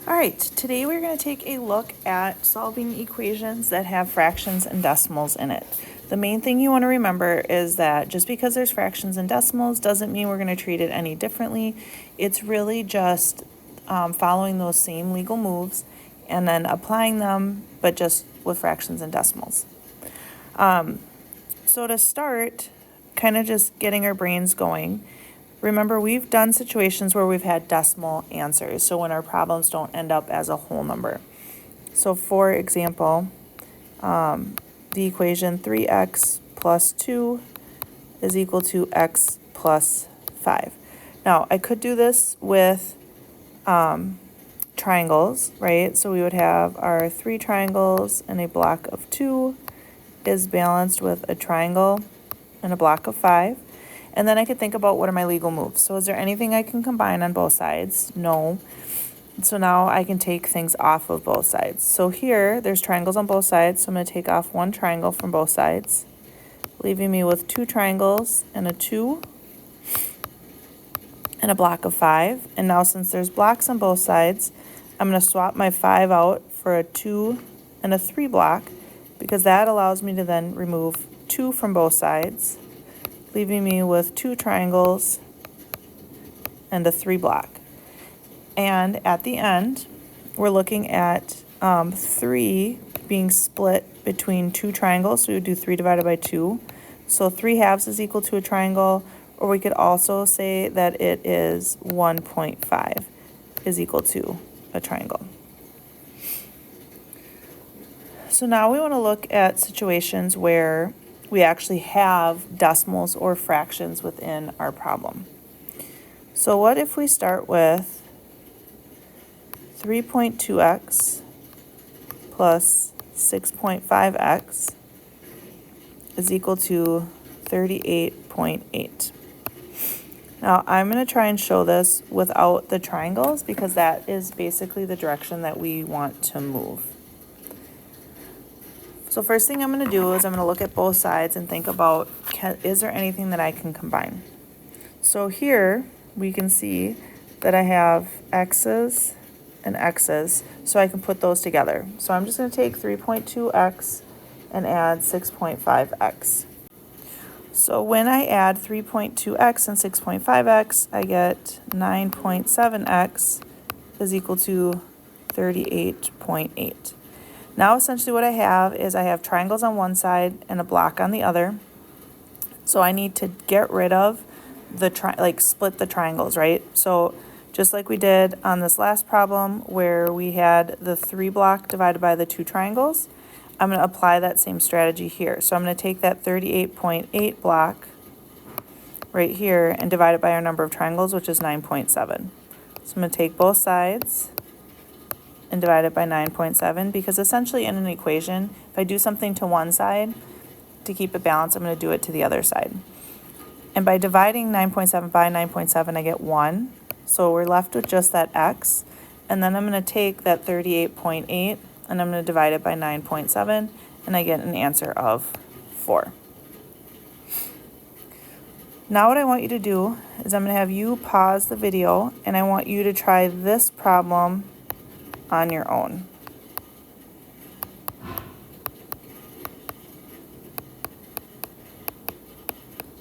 All right, today we're going to take a look at solving equations that have fractions and decimals in it. The main thing you want to remember is that just because there's fractions and decimals doesn't mean we're going to treat it any differently. It's really just following those same legal moves and then applying them, but just with fractions and decimals. So to start, kind of just getting our brains going, remember, we've done situations where we've had decimal answers, so when our problems don't end up as a whole number. So for example, the equation 3x plus 2 is equal to x plus 5. Now, I could do this with triangles, right? So we would have our 3 triangles and a block of 2 is balanced with a triangle and a block of 5. And then I could think about what are my legal moves. So is there anything I can combine on both sides? No. So now I can take things off of both sides. So here, there's triangles on both sides. So I'm going to take off one triangle from both sides, leaving me with 2 triangles and a 2 and a block of 5. And now since there's blocks on both sides, I'm going to swap my 5 out for a 2 and a 3 block, because that allows me to then remove 2 from both sides, leaving me with 2 triangles and a 3 block. And at the end, we're looking at 3 being split between 2 triangles. So we would do 3 divided by 2. So 3 halves is equal to a triangle, or we could also say that it is 1.5 is equal to a triangle. So now we want to look at situations where we actually have decimals or fractions within our problem. So what if we start with 3.2x plus 6.5x is equal to 38.8. Now I'm going to try and show this without the triangles, because that is basically the direction that we want to move. So first thing I'm going to do is I'm going to look at both sides and think about, is there anything that I can combine? So here we can see that I have x's and x's, so I can put those together. So I'm just going to take 3.2x and add 6.5x. So when I add 3.2x and 6.5x, I get 9.7x is equal to 38.8. Now essentially what I have is I have triangles on one side and a block on the other. So I need to get rid of the split the triangles, right? So just like we did on this last problem where we had the 3 block divided by the 2 triangles, I'm going to apply that same strategy here. So I'm going to take that 38.8 block right here and divide it by our number of triangles, which is 9.7. So I'm going to take both sides and divide it by 9.7, because essentially in an equation, if I do something to one side to keep it balanced, I'm going to do it to the other side. And by dividing 9.7 by 9.7, I get 1. So we're left with just that x. And then I'm going to take that 38.8 and I'm going to divide it by 9.7, and I get an answer of 4. Now what I want you to do is I'm going to have you pause the video, and I want you to try this problem on your own.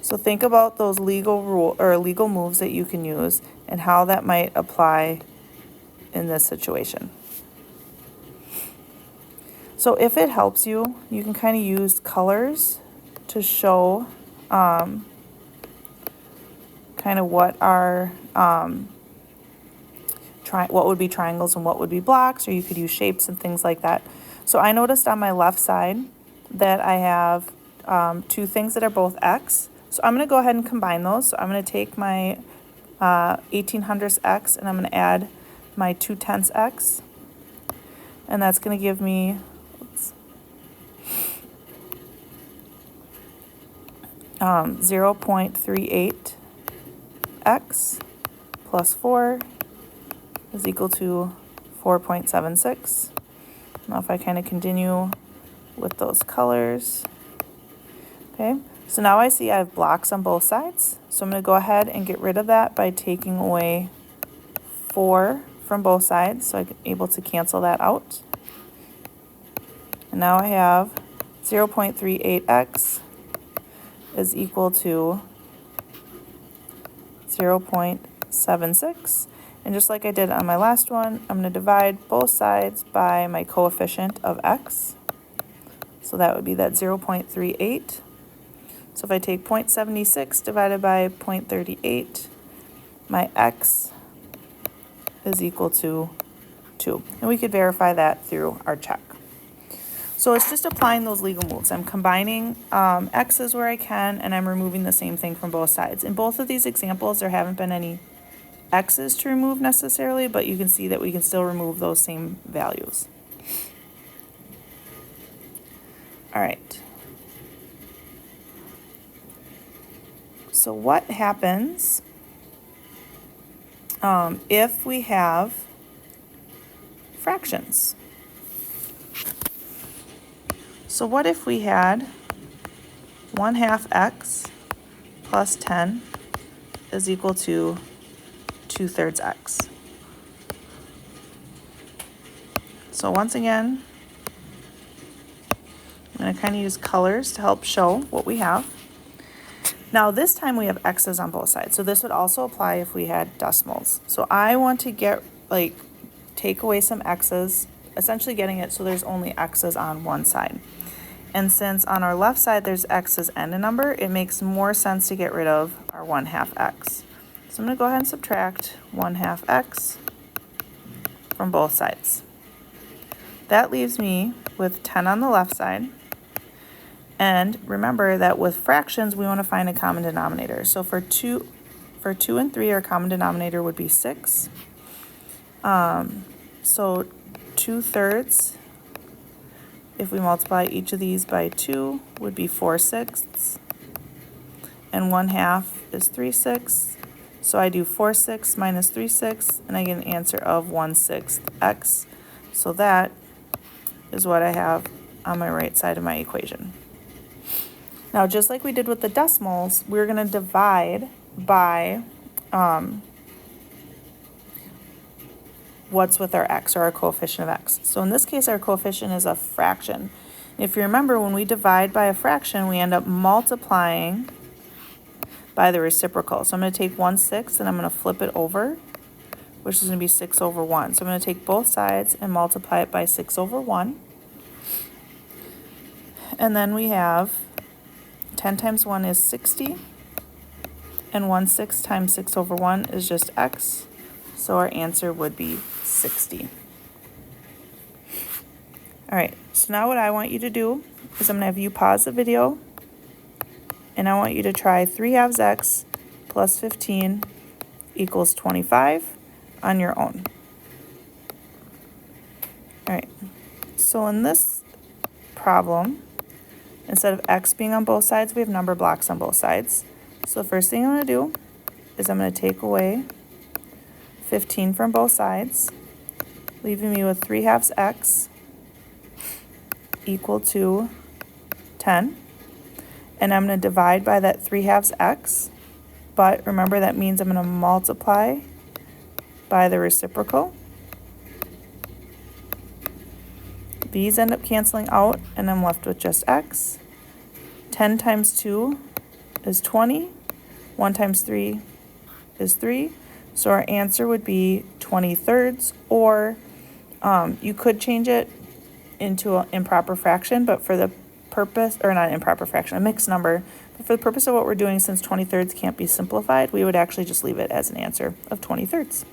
So think about those legal moves that you can use and how that might apply in this situation. So if it helps you, you can kind of use colors to show kind of what are what would be triangles and what would be blocks, or you could use shapes and things like that. So I noticed on my left side that I have 2 things that are both x. So I'm going to go ahead and combine those. So I'm going to take my 1800ths x and I'm going to add my 2/10ths x. And that's going to give me 0.38x plus 4 is equal to 4.76. Now if I kind of continue with those colors, okay, so now I see I have blocks on both sides. So I'm going to go ahead and get rid of that by taking away 4 from both sides, so I'm able to cancel that out. And now I have 0.38x is equal to 0.76. And just like I did on my last one, I'm going to divide both sides by my coefficient of x. So that would be that 0.38. So if I take 0.76 divided by 0.38, my x is equal to 2. And we could verify that through our check. So it's just applying those legal moves. I'm combining x's where I can, and I'm removing the same thing from both sides. In both of these examples, there haven't been any x's to remove necessarily, but you can see that we can still remove those same values. All right. So what happens if we have fractions? So what if we had 1/2 x plus 10 is equal to 2/3 x? So once again, I'm going to kind of use colors to help show what we have. Now this time we have x's on both sides. So this would also apply if we had decimals. So I want to take away some x's, essentially getting it so there's only x's on one side. And since on our left side there's x's and a number, it makes more sense to get rid of our 1/2 x. So I'm going to go ahead and subtract 1/2 x from both sides. That leaves me with 10 on the left side. And remember that with fractions, we want to find a common denominator. So for 2 and 3, our common denominator would be 6. So 2/3, if we multiply each of these by 2, would be 4/6. And 1/2 is 3/6. So I do 4/6 minus 3/6, and I get an answer of 1/6 x. So that is what I have on my right side of my equation. Now, just like we did with the decimals, we're going to divide by what's with our x, or our coefficient of x. So in this case, our coefficient is a fraction. If you remember, when we divide by a fraction, we end up multiplying by the reciprocal. So I'm going to take 1/6 and I'm going to flip it over, which is going to be 6/1. So I'm going to take both sides and multiply it by 6/1. And then we have 10 times 1 is 60, and 1/6 times 6/1 is just x, so our answer would be 60. All right, so now what I want you to do is I'm going to have you pause the video, and I want you to try 3/2 x plus 15 equals 25 on your own. All right, so in this problem, instead of x being on both sides, we have number blocks on both sides. So the first thing I'm going to do is I'm going to take away 15 from both sides, leaving me with 3/2 x equal to 10. And I'm going to divide by that 3/2 x, but remember that means I'm going to multiply by the reciprocal. These end up canceling out, and I'm left with just x. 10 times 2 is 20. 1 times 3 is 3. So our answer would be 20/3, or you could change it into an improper fraction, but for the purpose, or not improper fraction, a mixed number, but for the purpose of what we're doing, since 20/3 can't be simplified, we would actually just leave it as an answer of 20/3.